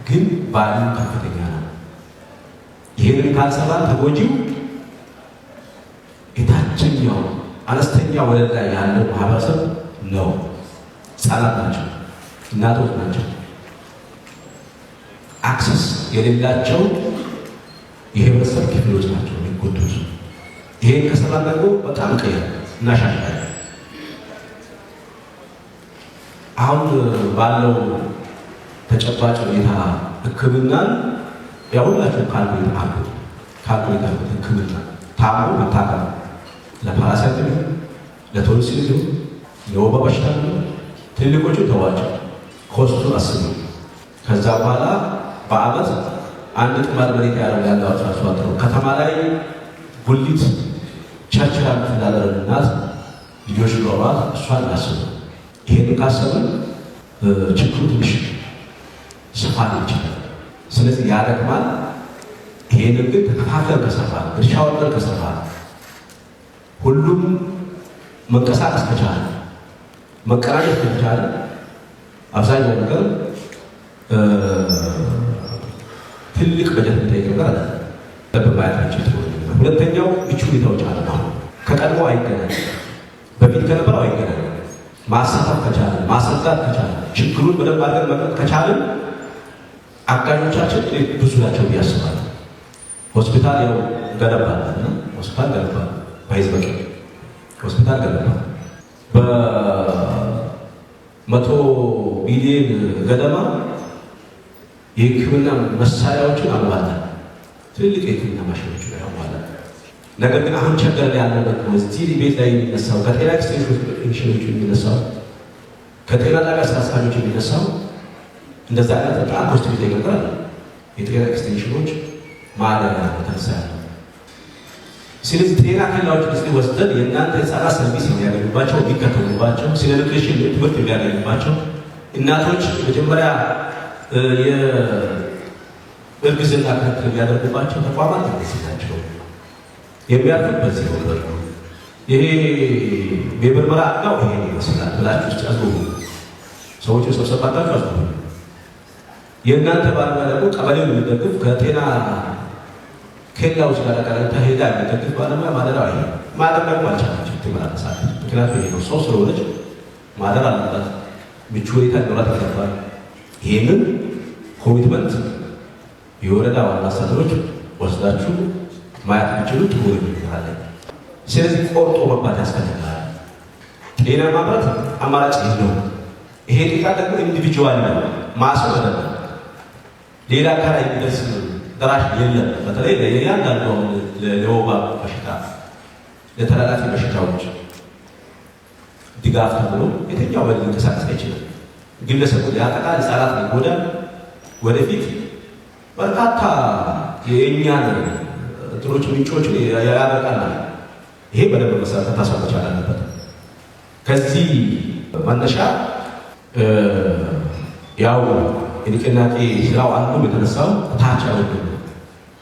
ግን ባሉ ከፍተኛ ነው። ይሄንን ካልሰራን ተጎጂው የታችኛው አነስተኛ ወለል ላይ ያለው ማህበረሰብ ነው። ህጻናት ናቸው፣ እናቶች ናቸው፣ አክሰስ የሌላቸው የህብረተሰብ ክፍሎች ናቸው የሚጎዱት። ይሄን ከሰራን ደግሞ በጣም ቀየር እናሻሽላለን። አሁን ባለው ተጨባጭ ሁኔታ ህክምናን ያሁላችሁ ካልኩሌት አድርጉት። ህክምና ታሞ መታከም ለፓራሳይት ነው፣ ለቶንሲል ነው፣ ለወባ በሽታ ነው። ትልቆቹ ተዋቸው፣ ኮስቱን አስቡ። ከዛ በኋላ በአመት አንድ ጥማር መሬት ያለው አርሶ አደር ከተማ ላይ ጉሊት ቸርችራ ምትዳደረን እናት ልጆች ኖሯት እሷን አስቡ። ይሄን ካሰብን ችግሩ ትንሽ ስፋት ይችላል። ስለዚህ ያደግማል። ይሄንን ግን ተከፋፍለን ከሰራን፣ ድርሻውን ከሰራን፣ ሁሉም መንቀሳቀስ ከቻለ፣ መቀራኘት ከቻለ አብዛኛው ነገር ትልቅ በጀት የሚጠይቅ ነገር አለ። በማያታችን ሁለተኛው ምቹ ሁኔታዎች አለ። ከቀድሞ አይገናኝ፣ በፊት ከነበረው አይገናኝ። ማሳተፍ ከቻለ፣ ማስረዳት ከቻለ፣ ችግሩን በደንብ አድርገን መቅረጥ ከቻለን አጋዦቻችን ብዙ ናቸው ያስባል። ሆስፒታል ያው ገነባል፣ ሆስፒታል ገነባል፣ ባይዝበቅ ሆስፒታል ገነባል። በ100 ቢሊዮን ገደማ የህክምና መሳሪያዎችን አሟላል። ትልልቅ የህክምና ማሽኖችን አሟላል። ነገር ግን አሁን ቸገር ያለው ደግሞ እዚህ ቤት ላይ የሚነሳው ከጤና ኤክስቴንሽኖች የሚነሳው ከጤና ጣቢያ ስራ አስኪያጆች የሚነሳው እንደዛ አይነት በጣም ኮስት የሚጠይቅ ነገር አለ። የጤና ኤክስቴንሽኖች ማለያ ተነሳ ያለ። ስለዚህ ጤና ኬላዎች ጊዜ ወስደን የእናንተ ህፃናት ሰርቪስ የሚያገኙባቸው የሚከተሉባቸው፣ ስለ ኒውትሪሽን ትምህርት የሚያገኙባቸው፣ እናቶች መጀመሪያ የእርግዝና ክትትል የሚያደርጉባቸው ተቋማት እነዚህ ናቸው። የሚያርፉት በዚህ ወገር ነው። ይሄ የምርመራ አልጋው ይሄን ይመስላል ብላችሁ ውስጥ ያዝጉ። ሰዎች ሰብሰባታችሁ አዝጉ። የእናንተ ባለሙያ ደግሞ ቀበሌውን የሚደግፍ ከጤና ኬላዎች ጋር ቀረታ ሄዳ የሚደግፍ ባለሙያ ማደራ ይሄ ማደር ደግሞ አልቻለች ትመላለሳለች። ምክንያቱም ይሄ ነው ሰው ስለሆነች ማደር አለባት፣ ምቹ ሁኔታ ሊኖራት ይገባል። ይህንን ኮሚትመንት የወረዳ ዋና አስተዳደሮች ወስዳችሁ ማየት የሚችሉ ጥሩ ይሆናል። ስለዚህ ቆርጦ መግባት ያስፈልጋል። ጤና ማምረት አማራጭ ነው። ይሄ ጤና ደግሞ ኢንዲቪጁዋል ነው፣ ማሰብ አይደለም። ሌላ አካል የሚደርስ ደራሽ የለም። በተለይ ለእያንዳንዱ ለወባ በሽታ፣ ለተላላፊ በሽታዎች ድጋፍ ተብሎ የትኛው በል ሊንቀሳቀስ አይችልም። ግለሰቡ ያጠቃል፣ ህጻናት ይጎዳል። ወደፊት በርካታ የእኛን እንትኖች ምንጮች ያበቃል። ይሄ በደንብ መሰረት ታስብ መቻል አለበት። ከዚህ መነሻ ያው የንቅናቄ ስራው አንዱ የተነሳው ታች አውዱ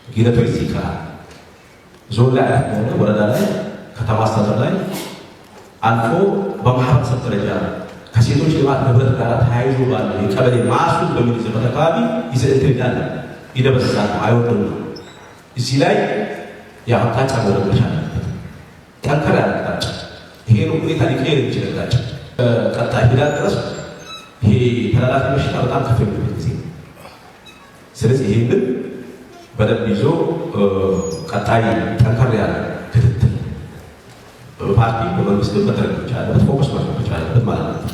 ሂደቶች ይቀራል። ዞን ላይ ሆነ ወረዳ ላይ ከተማ አስተዳደር ላይ አልፎ በማህበረሰብ ደረጃ ከሴቶች ልማት ህብረት ጋር ተያይዞ ባለው የቀበሌ ማሱን በሚይዝበት አካባቢ ይዘንትልዳል፣ ይደበሳል፣ አይወድም። እዚህ ላይ የአቅጣጫ መውረድ መቻል አለበት። ጠንከር ያለ አቅጣጫ። ይሄ ነው ሁኔታ ሊቀየር የሚችል አቅጣጫ። ቀጣይ ሂዳት ድረስ ይሄ ተላላፊ በሽታ በጣም ከፍ የሚል ጊዜ። ስለዚህ ይሄንን በደንብ ይዞ ቀጣይ ጠንከር ያለ ክትትል በፓርቲ በመንግስት መደረግ ይቻላል፣ ፎከስ ማድረግ ይቻላል ማለት ነው።